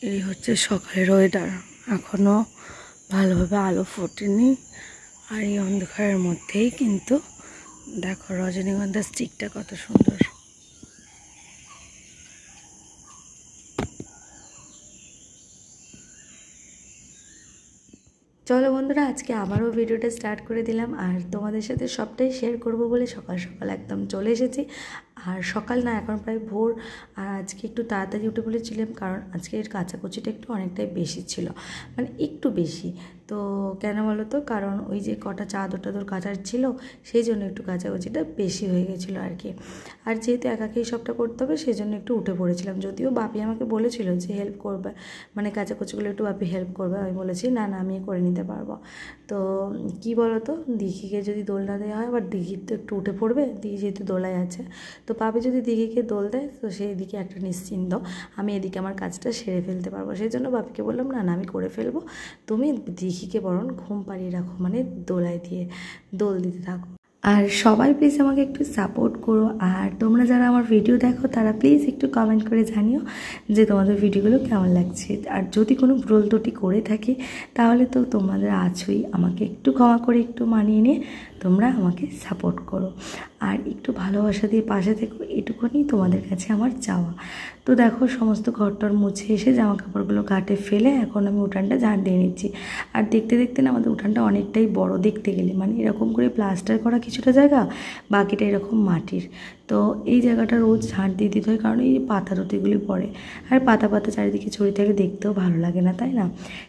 এই হচ্ছে সকালের ওয়েদার। এখনো ভালোভাবে আলো ফোটেনি, আর এই অন্ধকারের মধ্যেই কিন্তু দেখো রজনীগন্ধার স্টিকটা কত সুন্দর। চলো বন্ধুরা, আজকে আবারও ভিডিওটা স্টার্ট করে দিলাম, আর তোমাদের সাথে সবটাই শেয়ার করব বলে সকাল সকাল একদম চলে এসেছি। আর সকাল না, এখন প্রায় ভোর। আর আজকে একটু তাড়াতাড়ি উঠে বলেছিলাম, কারণ আজকের কাচাকুচিটা একটু অনেকটাই বেশি ছিল, মানে একটু বেশি। তো কেন বলো তো, কারণ ওই যে কটা চাদর টাদর কাচার ছিল, সেই জন্য একটু কাচাকুচিটা বেশি হয়ে গেছিলো আর কি। আর যেহেতু একাকেই সবটা করতে হবে, সেই জন্য একটু উঠে পড়েছিলাম। যদিও বাপি আমাকে বলেছিল যে হেল্প করবে, মানে কাচাকুচিগুলো একটু বাপি হেল্প করবে। আমি বলেছি না না, আমি করে নিতে পারবো। তো কি বলো তো, দিঘিকে যদি দোল না দেওয়া হয়, আবার দিঘির তো একটু উঠে পড়বে, দিঘি যেহেতু দোলায় আছে। তো পাপি যদি দিঘিকে দোল দেয়, তো সেই দিকে একটা নিশ্চিন্ত, আমি এদিকে আমার কাজটা সেরে ফেলতে পারবো। সেই জন্য বাপিকে বললাম না না, আমি করে ফেলবো, তুমি দিঘিকে বরং ঘুম পাড়িয়ে রাখো, মানে দোলায় দিয়ে দোল দিতে থাকো। আর সবাই প্লিজ আমাকে একটু সাপোর্ট করো। আর তোমরা যারা আমার ভিডিও দেখো, তারা প্লিজ একটু কমেন্ট করে জানিও যে তোমাদের ভিডিওগুলো কেমন লাগছে। আর যদি কোনো ভুল ত্রুটি করে থাকি, তাহলে তো তোমাদের আছোই, আমাকে একটু ক্ষমা করে একটু মানিয়ে নিয়ে তোমরা আমাকে সাপোর্ট করো, আর একটু ভালোবাসা দিয়ে পাশে থেকো, এটুকুনি তোমাদের কাছে আমার চাওয়া। তো দেখো, সমস্ত ঘরটর মুছে এসে জামা কাপড়গুলো ঘাটে ফেলে এখন আমি উঠানটা ঝাড় দিয়ে নিচ্ছি। আর দেখতে দেখতে না, আমাদের উঠানটা অনেকটাই বড় দেখতে গেলে, মানে এরকম করে প্লাস্টার করা কিছুটা জায়গা, বাকিটা এরকম মাটির। তো এই জায়গাটা রোজ ঝাড় দিয়ে দিতে হয়, কারণ এই পাতা রুতিগুলি পড়ে, আর পাতা পাতা চারিদিকে ছড়িয়ে থাকলে দেখতেও ভালো লাগে না, তাই না?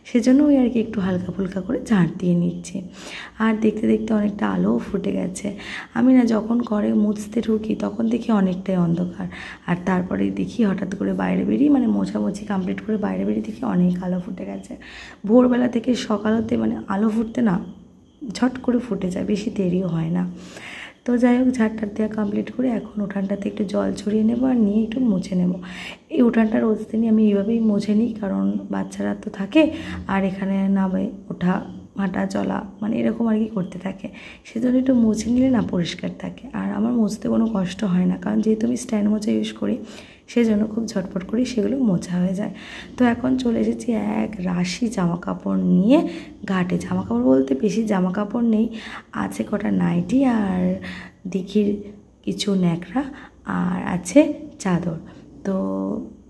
সেজন্য ওই আর কি একটু হালকা ফুলকা করে ঝাড় দিয়ে নিচ্ছি। আর দেখতে দেখতে অনেকটা আলোও ফুটে গেছে। আমি না যখন ঘরে মুছতে ঢুকি, তখন দেখি অনেকটাই অন্ধকার, আর তারপরে দেখি হঠাৎ করে বাইরে বেরিয়ে, মানে মোছামুছি কমপ্লিট করে বাইরে বেরিয়ে দেখি অনেক আলো ফুটে গেছে। ভোরবেলা থেকে সকাল হতে মানে আলো ফুটতে না ঝট করে ফুটে যায়, বেশি দেরিও হয় না। তো যাই হোক, ঝাড়টার দেওয়া কমপ্লিট করে এখন উঠানটাতে একটু জল ছড়িয়ে নেবো, আর নিয়ে একটু মুছে নেব। এই উঠানটা রোজ দিনই আমি এইভাবেই মুছে নিই, কারণ বাচ্চারা তো থাকে, আর এখানে নামে ওঠা হাঁটা চলা, মানে এরকম আর কি করতে থাকে। সেজন্য একটু মুছে নিলে না পরিষ্কার থাকে, আর আমার মুছতে কোনো কষ্ট হয় না, কারণ যেহেতু আমি স্ট্যান্ড মোছা ইউজ করি, সেজন্য খুব ঝটপট করেই সেগুলো মোছা হয়ে যায়। তো এখন চলে এসেছি এক রাশি জামা কাপড় নিয়ে ঘাটে। জামা কাপড় বলতে বেশি জামা কাপড় নেই, আছে কটা নাইটি, আর দিঘির কিছু ন্যাকড়া, আর আছে চাদর। তো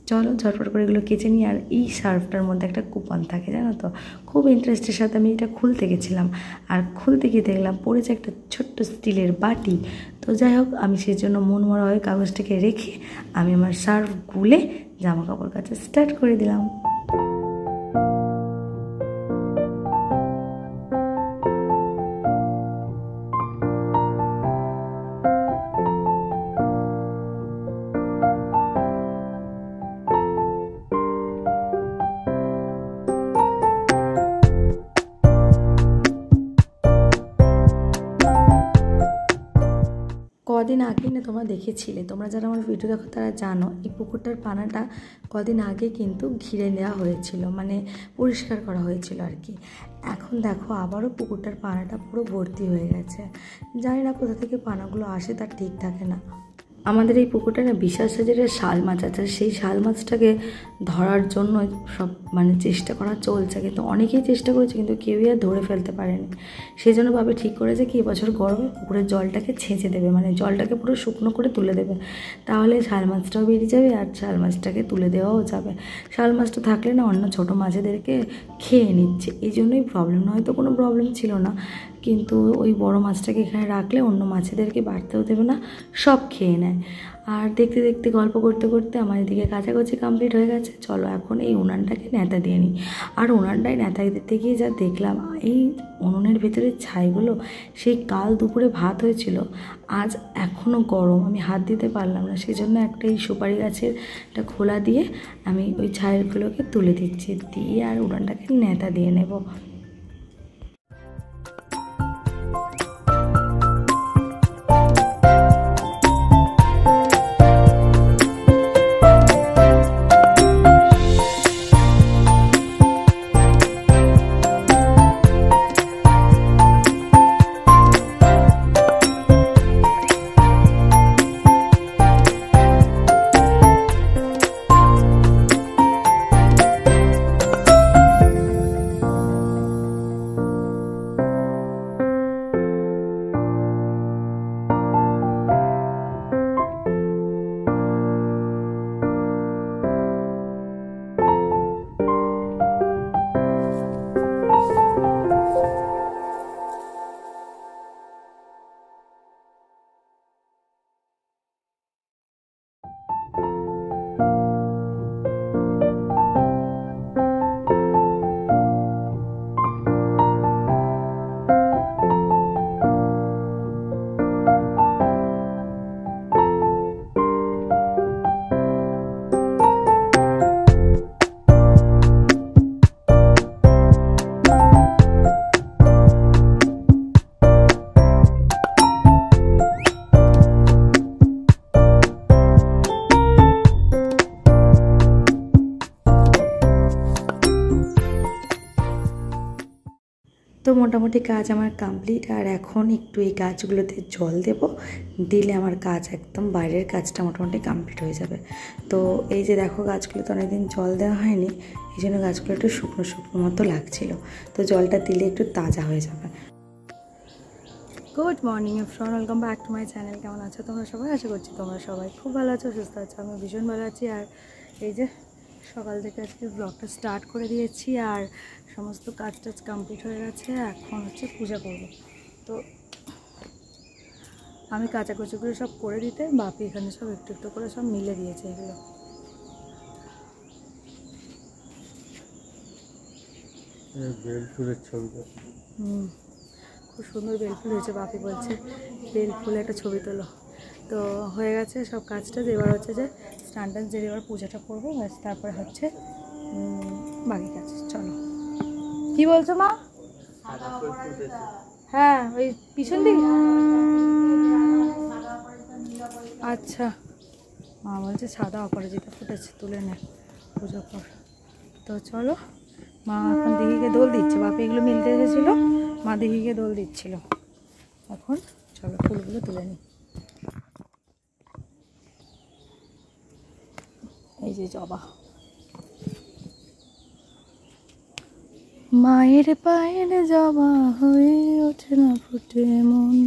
চলো ঝটপট করে এগুলো কেচে নিই। আর এই সার্ফটার মধ্যে একটা কুপন থাকে, জানো তো, খুব ইন্টারেস্টের সাথে আমি এটা খুলতে গেছিলাম, আর খুলতে গিয়ে দেখলাম পড়েছে একটা ছোট্ট স্টিলের বাটি। তো যাই হোক, আমি সেই জন্য মন মরা হয়ে কাগজটাকে রেখে আমি আমার সার্ফ গুলে জামা কাপড় কাচা স্টার্ট করে দিলাম। কদিন আগেই না তোমরা দেখেছিলে, তোমরা যারা আমার ভিডিও দেখো তারা জানো, এই পুকুরটার পানাটা কদিন আগে কিন্তু ঘিরে নেওয়া হয়েছিল, মানে পরিষ্কার করা হয়েছিল আর কি। এখন দেখো আবারও পুকুরটার পানাটা পুরো ভর্তি হয়ে গেছে। জানি না কোথা থেকে পানাগুলো আসে, তার ঠিক থাকে না। আমাদের এই পুকুরটা না বিশাল সাইজের শাল মাছ আছে, সেই শাল মাছটাকে ধরার জন্য সব মানে চেষ্টা করা চলছে, কিন্তু অনেকেই চেষ্টা করেছে, কিন্তু কেউই আর ধরে ফেলতে পারেনি। সেই জন্য ভাবে ঠিক করেছে কি, এবছর গরমে পুকুরের জলটাকে ছেঁচে দেবে, মানে জলটাকে পুরো শুকনো করে তুলে দেবে, তাহলে শাল মাছটাও বেরিয়ে যাবে, আর শাল মাছটাকে তুলে দেওয়াও যাবে। শাল মাছটা থাকলে না অন্য ছোটো মাছেদেরকে খেয়ে নিচ্ছে, এই জন্যই প্রবলেম, হয়তো কোনো প্রবলেম ছিল না, কিন্তু ওই বড় মাছটাকে এখানে রাখলে অন্য মাছেদেরকে বাড়তেও দেবে না, সব খেয়ে নেয়। আর দেখতে দেখতে গল্প করতে করতে আমার এদিকে কাচাকুচি কমপ্লিট হয়ে গেছে। চলো এখন এই উনানটাকে ন্যাতা দিয়ে নিই। আর উনানটায় ন্যাতা দিতে গিয়ে যা দেখলাম, এই উনুনের ভেতরে ছাইগুলো, সেই কাল দুপুরে ভাত হয়েছিল, আজ এখনও গরম, আমি হাত দিতে পারলাম না। সেই জন্য একটা এই সুপারি গাছের একটা খোলা দিয়ে আমি ওই ছাইগুলোকে তুলে দিচ্ছি, দিয়ে আর উনানটাকে ন্যাতা দিয়ে নেব। মোটামুটি কাজ আমার কমপ্লিট। আর এখন একটু এই গাছগুলোতে জল দেব, দিলে আমার কাজ একদম বাইরের কাজটা মোটামুটি কমপ্লিট হয়ে যাবে। তো এই যে দেখো গাছগুলোতে অনেকদিন জল দেওয়া হয়নি, এই জন্য গাছগুলো একটু শুকনো শুকনো মতো লাগছিলো। তো জলটা দিলে একটু তাজা হয়ে যাবে। Good morning everyone, welcome back to my channel. কেমন আছো তোমরা সবাই? আশা করছি তোমরা সবাই খুব ভালো আছো, সুস্থ আছো। আমি ভীষণ ভালো আছি। আর এই যে সকাল থেকে আজকে ব্লগটা স্টার্ট করে দিয়েছি, আর সমস্ত কাজ টাজ কমপ্লিট হয়ে গেছে। এখন হচ্ছে পূজা করব। তো আমি কাচাকুচিগুলো সব করে দিতে, বাপি এখানে সব একটু একটু করে সব মিলে দিয়েছে এগুলো। বেলফুলের ছবি, খুব সুন্দর বেলফুল হয়েছে। বাপি বলছে বেলফুলে একটা ছবি তোলো। তো হয়ে গেছে সব কাজটা। এবার হচ্ছে যে স্নান টান যে এবার পূজাটা করবো, ব্যাস তারপরে হচ্ছে বাকি কাজ। চলো। কি বলছো মা? হ্যাঁ, ওই পিছন দিকে। আচ্ছা, মা বলছে সাদা অপরাজিতা ফুটেছে, তুলে নে পুজো কর। তো চলো, মা এখন দিঘিকে দোল দিচ্ছে। বাপি এগুলো মিলতে এসেছিলো, মা দিঘিকে দোল দিচ্ছিল। এখন চলো ফুলগুলো তুলে নিই। এই যে জবা, মায়ের পায়ের জবা হয়ে ওঠে না ফুটে মন।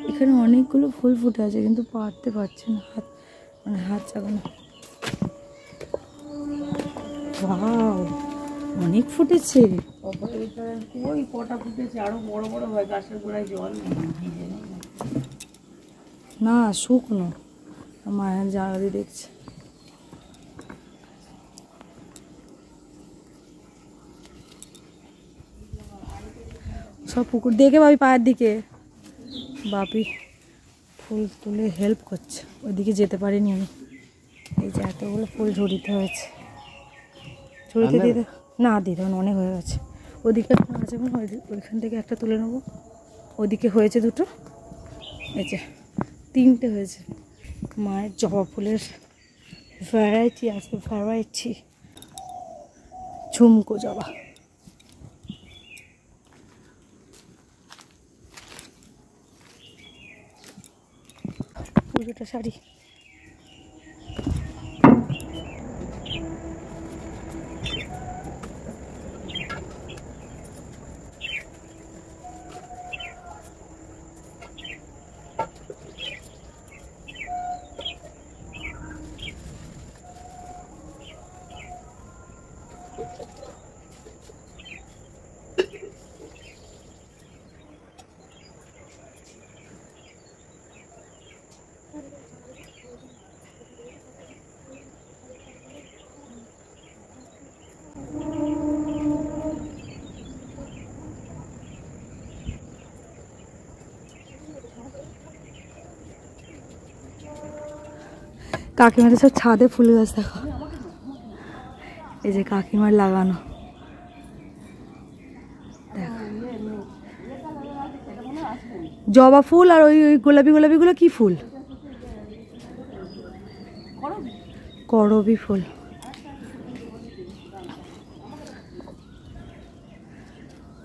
এখানে অনেকগুলো ফুল ফুটে আছে, কিন্তু পারতে পারছে না, হাত চাপানো। ওয়াও, অনেক ফুটেছে। ওই কটা ফুটেছে, আরো বড় বড় হয়, গাছের গোড়ায় জল ভিজে না, শুকনো। মায়ের জানালি দেখছে। সব পুকুর দেখে বাপি পায়ের দিকে, বাপি ফুল তুলে হেল্প করছে। ওইদিকে যেতে পারিনি আমি। এই যে এতগুলো ফুল ঝরিতে হয়েছে, ঝরিতে দিতে না দিতে অনেক হয়ে গেছে। ওদিকে আছে, ওইখান থেকে একটা তুলে নেবো। ওদিকে হয়েছে দুটো, এই যে তিনটে হয়েছে। মায়ের জবা ফুলের ভ্যারাইটি আছে, ভ্যারাইটি। ঝুমকো জবা। পুজোটা শাড়ি কাকিমাদের সব ছাদে ফুল গাছ দেখো। এই যে কাকিমার লাগানো, দেখো জবা ফুল। আর ওই ওই গোলাপি গোলাপিগুলো কি ফুল? করবি ফুল।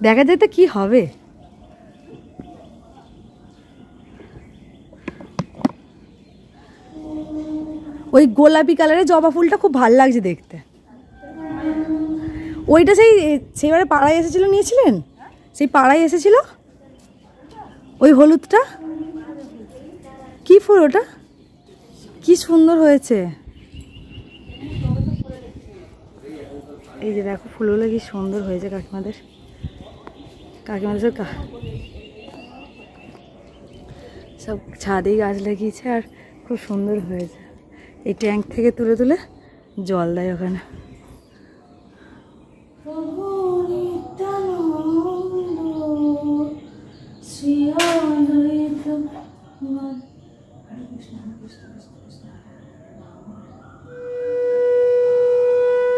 দেখা যায় তো কি হবে। ওই গোলাপি কালারের জবা ফুলটা খুব ভালো লাগছে দেখতে। ওইটা সেইবারে পাড়ায় এসেছিল, নিয়েছিলেন? সেই পাড়ায় এসেছিল ওই হলুদটা। কি ফুল ওটা? কি সুন্দর হয়েছে। এই যে দেখো ফুলগুলো কি সুন্দর হয়েছে কাকিমাদের। সব ছাদেই গাছ লাগিয়েছে, আর খুব সুন্দর হয়েছে। এই ট্যাঙ্ক থেকে তুলে তুলে জল দেয় ওখানে।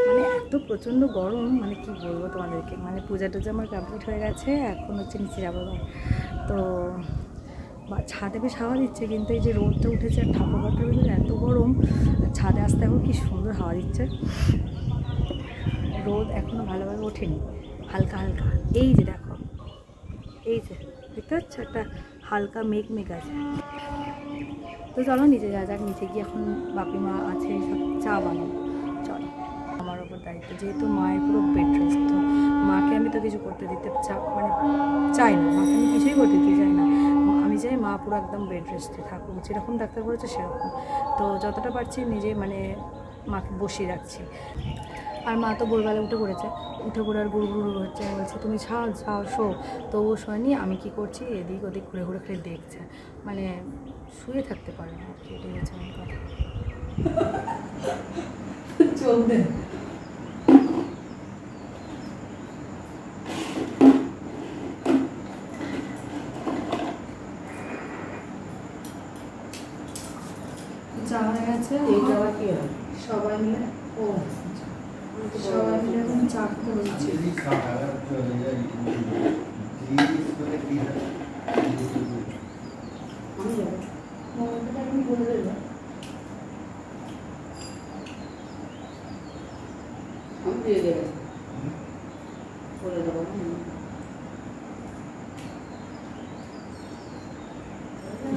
মানে এত প্রচণ্ড গরম, মানে কি বলবো তোমাদেরকে। মানে পূজা টুজা আমার কমপ্লিট হয়ে গেছে, এখন হচ্ছে নিচে যাবো। তো ছাদে বেশ হাওয়া দিচ্ছে, কিন্তু এই যে রোদটা উঠেছে আর ঠাকুর ঘরটার ভিতরে এত গরম, ছাদে আসতে এখন কি সুন্দর হাওয়া দিচ্ছে। রোদ এখনও ভালোভাবে ওঠেনি, হালকা হালকা। এই যে দেখো, এই যে দেখতে পাচ্ছ একটা হালকা মেঘ মেঘ আছে। তো চলো নিচে যা যাক, নিচে গিয়ে এখন বাপি মা আছে সব চা বানাবো। চলো, আমার ওপর দায়িত্ব, যেহেতু মায়ের পুরো বেড রেস্ট, তো মাকে আমি তো কিছু করতে দিতে মানে চাই না, মাকে আমি কিছুই করতে দিতে চাই না। আমি চাই মা পুরো একদম বেড রেস্টে থাকুক, যেরকম ডাক্তার বলেছে সেরকম। তো যতটা পারছি নিজে মানে মাকে বসিয়ে রাখছি। আর মা তো ভোরবেলা উঠে পড়েছে, উঠে পড়ে আর গুড় গুড় হচ্ছে, বলছে তুমি যাও শো। তো ও শোয়নি, আমি কি করছি এদিক ওদিক ঘুরে ঘুরে খেলে দেখছে, মানে শুয়ে থাকতে পারে না। এটাই হচ্ছে আমার কথা। চলবে চা হয়ে গেছে, সবাই মিলে সবাই মিলে এখন চা করছি।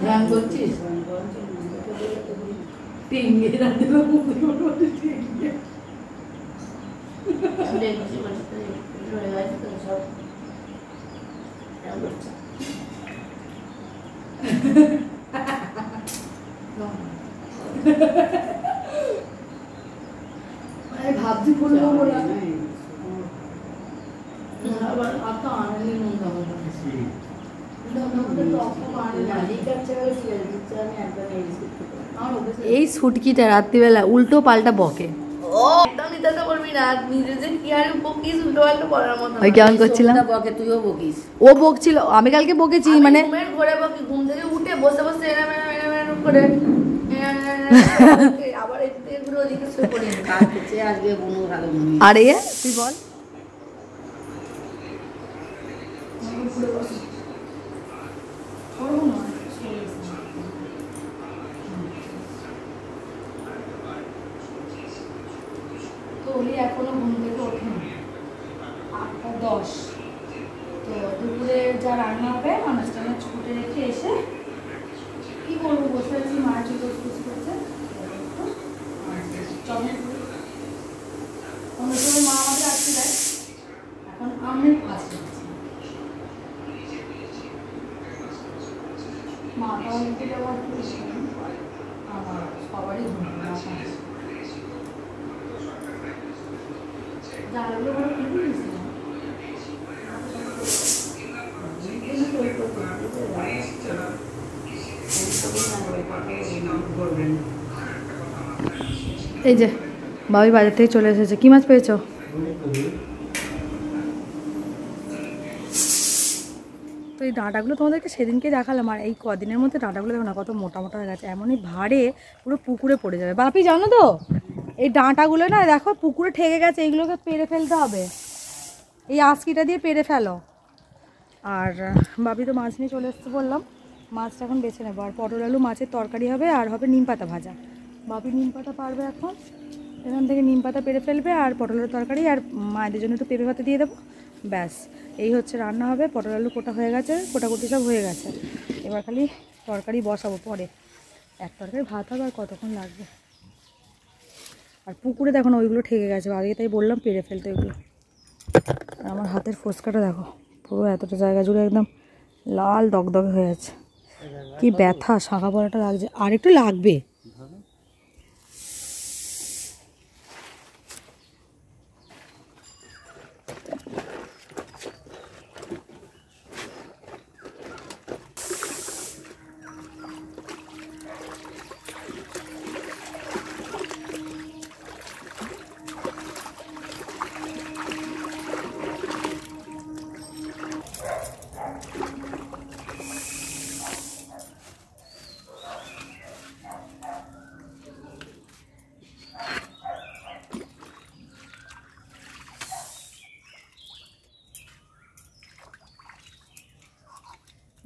ধ্যান করছিস? টিঙ্গে রাতে ভাবছি করবো বলে আবার এত আনন্দ এই ছুটকিটা রাত্রিবেলা উল্টো পাল্টা বকে। একদম নিতে বলবি না, নিজে যে কি আর বকিস উল্টো পাল্টা পড়ার মতো। ওই কেমন করছিলাম, বকে তুইও বকিস। ও বকছিল, আমি কালকে বকেছি মানে ঘরে বকি, ঘুম থেকে উঠে বসে বসে এরম করে আবার এদিকে ঘুরে ওদিকে শুয়ে পড়ি। আজকে বনু ভালো মনে। আরে তুই বল। তো ওলি এখনো ঘুম থেকে ওঠেনি, 8:10। তো দুপুরে যা রান্না হবে মানুষ টানা ছুটে রেখে এসে কি করবো, বসে আছি। মায়ের জুতো খুঁজ করছে, অন্য সময় মা আমাদের আসতে দেয়, এখন আমি আসতে মা তাও নিতে যাওয়ার আমার সবারই ঘুম জানাগুলো বড় খুবই এই যে বাবি বাজার থেকে চলে এসেছে। কি মাছ পেয়েছো? তো এই ডাঁটাগুলো তোমাদেরকে সেদিনকে দেখালাম, আর এই কদিনের মধ্যে ডাঁটাগুলো দেখো না কত মোটা মোটা হয়ে গেছে, এমনই ভারে পুরো পুকুরে পড়ে যাবে। বাপি জানো তো এই ডাঁটাগুলো না দেখো পুকুরে ঠেকে গেছে, এইগুলোকে পেরে ফেলতে হবে, এই আঁচকিটা দিয়ে পেরে ফেলো। আর বাপি তো মাছ নিয়ে চলে এসছে বললাম, মাছটা এখন বেছে নেবো। আর পটল আলু মাছের তরকারি হবে, আর হবে নিম পাতা ভাজা। বাপি নিম পাতা পারবে, এখন এখান থেকে নিম পাতা পেরে ফেলবে, আর পটলের তরকারি, আর মায়েদের জন্য একটু পেঁপে পাতা দিয়ে দেবো, ব্যাস এই হচ্ছে রান্না হবে। পটল আলু কোটা হয়ে গেছে, কোটাকুটি সব হয়ে গেছে, এবার খালি তরকারি বসাবো পরে। এক তরকারি ভাত হবে, আর কতক্ষণ লাগবে। আর পুকুরে দেখো না ওইগুলো ঠেকে গেছে, আগে তাই বললাম পেরে ফেলতে ওইগুলো। আর আমার হাতের ফোসকাটা দেখো পুরো এতটা জায়গা জুড়ে একদম লাল দগদগে হয়ে আছে, কি ব্যথা, শাঁখা পড়াটা লাগছে, আর একটু লাগবে।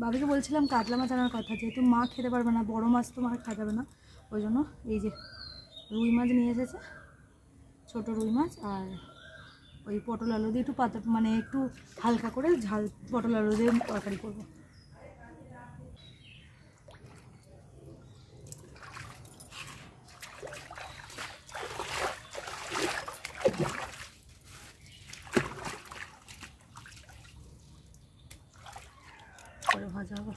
বাবিকে বলছিলাম কাতলা মাছ আনার কথা, যেহেতু মা খেতে পারবে না, বড় মাছ তো মা খাওয়া যাবে না, ওই জন্য এই যে রুই মাছ নিয়ে এসেছে, ছোটো রুই মাছ, আর ওই পটল আলু দিয়ে একটু মানে একটু হালকা করে ঝাল পটল আলু দিয়ে তরকারি করবো। করে ভাজা হবে।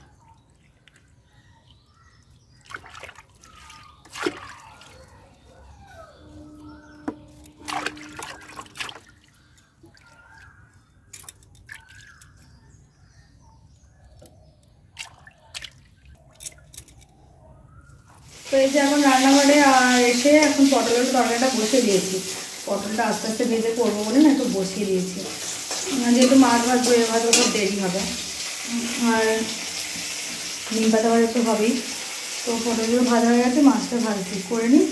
তো এই যে এখন রান্নাঘরে এসে এখন পটলের তরকারিটা বসিয়ে দিয়েছি। পটলটা আস্তে আস্তে ভেজে করবো বলে না একটু বসিয়ে দিয়েছি, যেহেতু মাছ ভাজবো এ ভাজবো খুব দেরি হবে, আর নিম পাতা ভাজা তো হবেই। তো পটলগুলো ভাজা হয়ে গেছে, মাছটা ভাজছি করে নিই,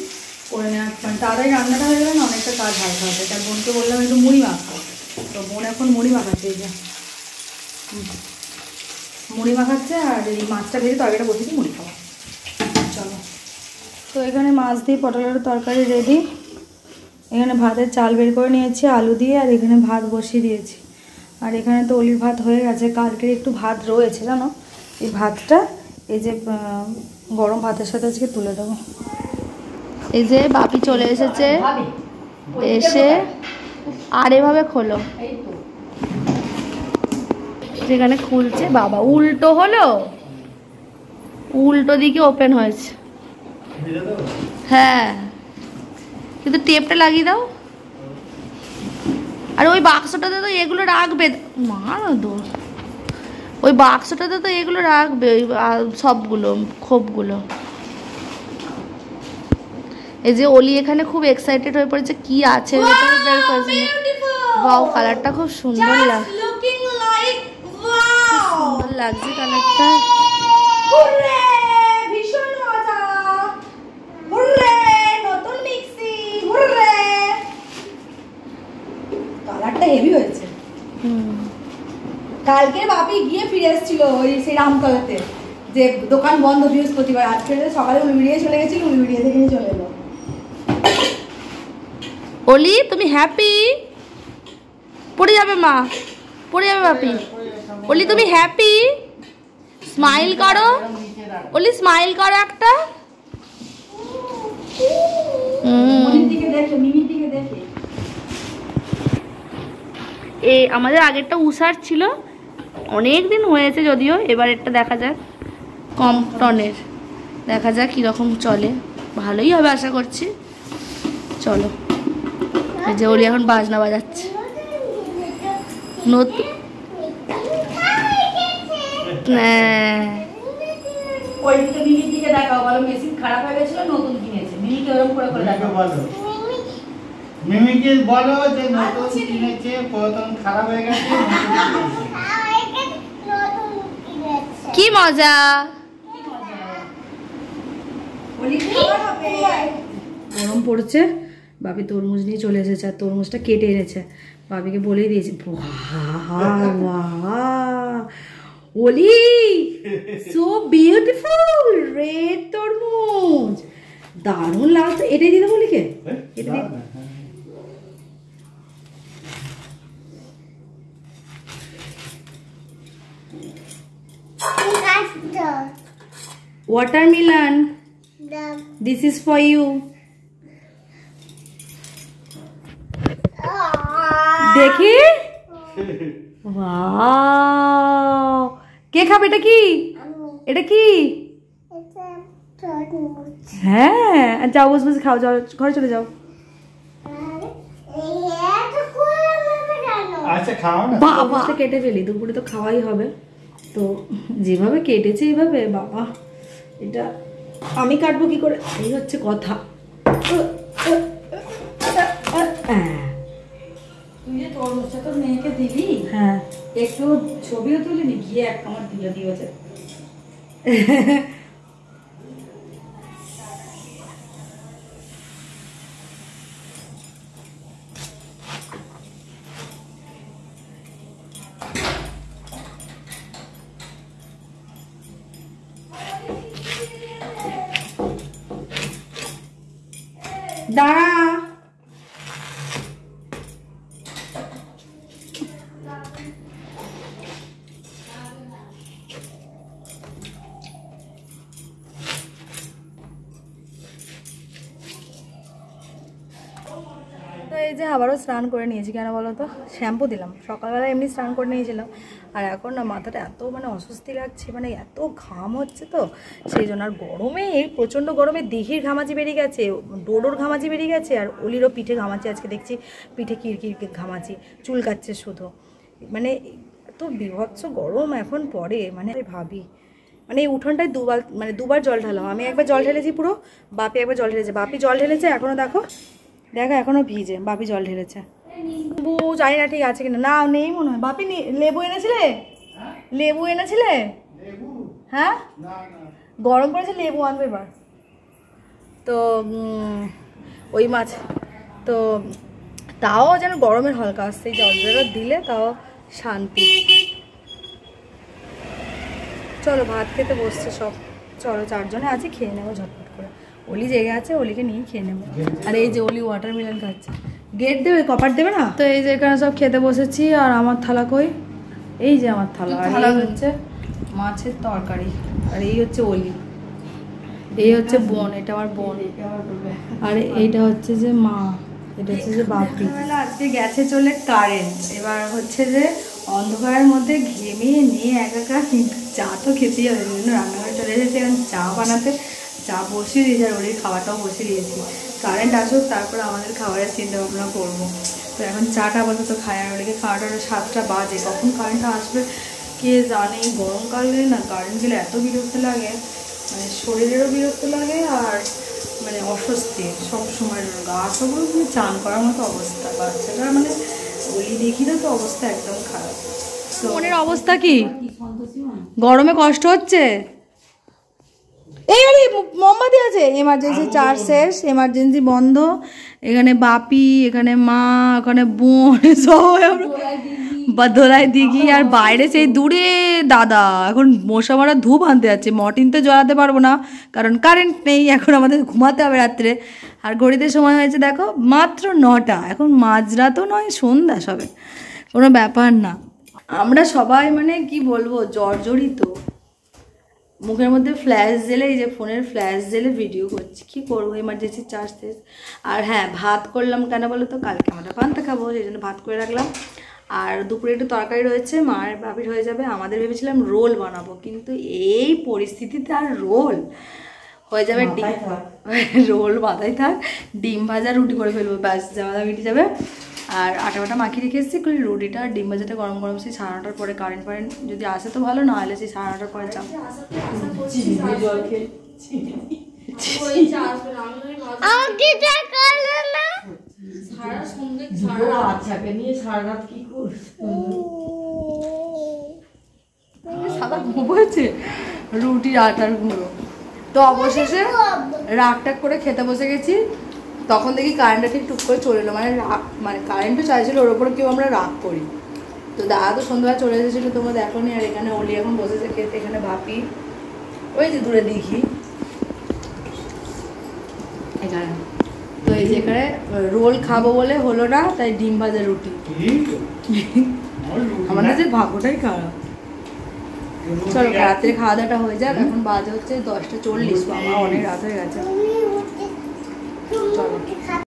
করে নেওয়ার মানে তাড়াতাড়ি রান্নাটা হয়ে গেলে না অনেকটা কাজ হালকা হবে। তার বোনকে বললাম একটু মুড়ি মাখা, তো বোন এখন মুড়ি মাখাচ্ছে। এই যে মুড়ি মাখাচ্ছে, আর এই মাছটা ভেজে তরকারিটা বসিয়েছি মুড়ি খাওয়া। চলো, তো এখানে মাছ দিয়ে পটলের তরকারি রেডি। এখানে ভাতের চাল বের করে নিয়েছি আলু দিয়ে, আর এখানে ভাত বসিয়ে দিয়েছি। আর এখানে তো অলির ভাত হয়ে গেছে, কালকের একটু ভাত রয়েছে জানো, এই ভাতটা এই যে গরম ভাতের সাথে আজকে তুলে দেবো। এই যে বাপি চলে এসেছে, এসে আর এভাবে খোলো, যেখানে খুলছে বাবা উল্টো হলো, উল্টো দিকে ওপেন হয়েছে। হ্যাঁ, কিন্তু টেপটা লাগিয়ে দাও। আর ওই বাক্সটাতে তো এগুলো রাখবে, মার দোষ, ওই বাক্সটাতে তো এগুলো রাখবে, ওই সবগুলো খোপগুলো। এই যে অলি এখানে খুব এক্সাইটেড হয়ে পড়েছে, কি আছে ভেতরে বের করেছে। ওয়াও, কালারটা খুব সুন্দর লাগছে, সুন্দর লাগছে কালারটা। ভীষণ মজা, নতুন মিক্সি, কালারটা হেভি হয়েছে। কালকে বাপি গিয়ে ফিরে এসেছিল ওই সেই রামতলাতে, যে দোকান বন্ধ বৃহস্পতিবার, আজকে সকালে উলুবেড়িয়ে চলে গেছিল, উলুবেড়িয়ে থেকে নিয়ে চলে এলো। অলি তুমি হ্যাপি? পড়ে যাবে মা, পড়ে যাবে বাপি। অলি তুমি হ্যাপি? স্মাইল করো অলি, স্মাইল করো একটা। এই আমাদের আগেরটা উষার ছিল, অনেক দিন হয়েছে যদিও, এবার একটা দেখা যাক কমটনের, দেখা যাক কীরকম চলে, ভালোই হবে আশা করছি। চলো, এই যে ওলি এখন বাজনা বাজাচ্ছে নতুন। মিমির দিকে দেখাও, বলো মেশিন খারাপ হয়ে গেছিল, নতুন কিনেছে। মিমিকে ওরকম করে করে দেখাও, মিমিকে বলো যে নতুন কিনেছে, পুরাতন খারাপ হয়ে গেছে, কি মজা। গরম পড়ছে, বাপি তরমুজ নিয়ে চলে এসেছে, আর তরমুজটা কেটে এনেছে, বাপিকে বলেই দিয়েছি। ওলি সো বিউটিফুল, রেড তরমুজ, দারুণ লাগছে। এটাই দিতে বলিকে, এটা দিই। Watermelon, this is for you. দেখি, ওয়াও, কে খাবে? এটা কি? এটা কি? হ্যাঁ, যাও বসে বসে খাও, যাও ঘরে চলে যাও। আচ্ছা খাও না, বাবা কেটে ফেলি, দুপুরে তো খাওয়াই হবে, তো যেভাবে কেটেছে এইভাবে, বাবা এটা আমি কাটবো কি করে, এই হচ্ছে কথা। তুই যে তরমুজটা তোর মেয়েকে দিবি, হ্যাঁ, একটু ছবিও তুলিনি, গিয়ে এক আমার দিলে দিয়েছে। দাঁড়া, এই যে আবারও স্নান করে নিয়েছি, কেন বলো তো, শ্যাম্পু দিলাম, সকালবেলা এমনি স্নান করে নিয়েছিলাম, আর এখন না মাথাটা এত মানে অস্বস্তি লাগছে, মানে এত ঘাম হচ্ছে তো সেই জন্য। আর গরমে, প্রচণ্ড গরমে দিঘির ঘামাচি বেরিয়ে গেছে, ডোডোর ঘামাচি বেরিয়ে গেছে, আর অলিরও পিঠে ঘামাচি, আজকে দেখছি পিঠে কিরকির ঘামাচি, চুল কাচ্ছে শুধু, মানে এত বিভৎস গরম এখন পড়ে, মানে ভাবি, মানে এই উঠোনটায় দুবার জল ঢালাম, আমি একবার জল ঢেলেছি পুরো, বাপি একবার জল ঢেলেছে, বাপি জল ঢেলেছে এখনও দেখো এখনো ভিজে, বাপি জল ঢেলেছে, লেবু জানি না ঠিক আছে কিনা, না নেই মনে হয়। বাপি লেবু এনেছিলে? লেবু এনেছিলে? হ্যাঁ গরম পড়েছে, লেবু আনবে এবার তো। ওই মাছ তো, তাও যেন গরমের হালকা আসছে, জল দিলে তাও শান্তি। চলো ভাত খেতে বসছে সব, চলো চারজনে আছি, খেয়ে নেবো ঝটপট করে। অলি জেগে আছে, অলিকে নিয়ে খেয়ে নেবো। আর এই যে অলি ওয়াটারমেলন খাচ্ছে, গেট দেবে, কপার দেবে না তো। এই যে এখানে সব খেতে বসেছি, আর আমার থালা কই, এই যে আমার থালা, আর এই হচ্ছে মাছের তরকারি, আর এই হচ্ছে অলি, এই হচ্ছে বোন, এটা আমার বোন, আর এইটা হচ্ছে যে মা, এটা হচ্ছে যে বাপি। আজকে গেছে চলে কারেন্ট, এবার হচ্ছে যে অন্ধকারের মধ্যে ঘেমে নিয়ে একাকার, কিন্তু চা তো খেতেই হবে, বিভিন্ন রান্নাঘরে চলে এসেছে, এখন চা বানাতে, চা বসিয়ে দিয়েছি, আর ওলির খাবারটাও বসিয়ে দিয়েছি। কারেন্ট আসুক তারপর আমাদের খাবারের চিন্তা ভাবনা করবো। তো এখন চাটা আপাতত খাই, আর ওলিকে খাওয়াটা 7টা বাজে, কখন কারেন্টটা আসবে কে জানে। গরমকালে না কারেন্ট গেলে এত বিরক্ত লাগে, মানে শরীরেরও বিরক্ত লাগে, আর মানে অস্বস্তি সব সময়, গা সবগুলো মানে চান করার মতো অবস্থা, বাচ্চাটা মানে ওলি দেখি না তো অবস্থা একদম খারাপ। মনের অবস্থা কি, গরমে কষ্ট হচ্ছে? এই আরে মোমবাতি আছে, এমার্জেন্সি চার্জ শেষ, এমার্জেন্সি বন্ধ, এখানে বাপি, এখানে মা, এখানে বোন, সব ধোলাই দিঘি, আর বাইরে সেই দূরে দাদা এখন মশা মারা ধূপ আনতে যাচ্ছে। মর্টিন তো জ্বালাতে পারবো না কারণ কারেন্ট নেই, এখন আমাদের ঘুমাতে হবে রাত্রে। আর ঘড়িতে সময় হয়েছে দেখো মাত্র 9টা, এখন মাঝরাতও নয়, সন্ধ্যা সবে, কোনো ব্যাপার না। আমরা সবাই মানে কি বলবো, জর্জরিত, মুখের মধ্যে ফ্ল্যাশ জেলে, এই যে ফোনের ফ্ল্যাশ জেলে ভিডিও করছি, কি করবো, এমার্জেন্সি চার্জ শেষ। আর হ্যাঁ ভাত করলাম কেন বলো তো, কালকে আমরা পান্তা খাবো, সেই জন্য ভাত করে রাখলাম। আর দুপুরে একটু তরকারি রয়েছে, মার ভাবির হয়ে যাবে, আমাদের ভেবেছিলাম রোল বানাবো, কিন্তু এই পরিস্থিতিতে আর রোল হয়ে যাবে, রোল মাথায় থাক, ডিম ভাজা রুটি করে ফেলবো, ব্যাস জামাটা মিটে যাবে। আর আটা বাটা মাখিয়ে রেখে এসেছি, রুটিটা আর ডিম ভাজাটা গরম গরম সেই 9:30টার পরে, কারেন্ট যদি আসে তো ভালো, না হলে সেই 9:30টার পরে চাপ। সাদা ঘুমোচ্ছে রুটির আটার গুঁড়ো। তো অবশেষে রাগ টাগ করে খেতে বসে গেছি, তখন দেখি কারেন্টটা ঠিক টুক করে চলে এলো, মানে কারেন্টও চাইছিল, ওর ওপরে কেউ আমরা রাগ করি। তো দাদা তো সন্ধ্যাবেলা চলে এসেছিলো, তোমরা দেখো নি। আর এখানে অলি এখন বসেছে খেতে, এখানে ভাপি, ওই যে দূরে দেখি এখানে। তো এই যে এখানে রোল খাবো বলে হলো না, তাই ডিম ভাজা রুটি। আমাদের যে ভাগ্যটাই খারাপ। চলো রাত্রে খাওয়া দাওয়াটা হয়ে যাক, এখন বাজে হচ্ছে 10টা 40, আমার অনেক রাত হয়ে গেছে।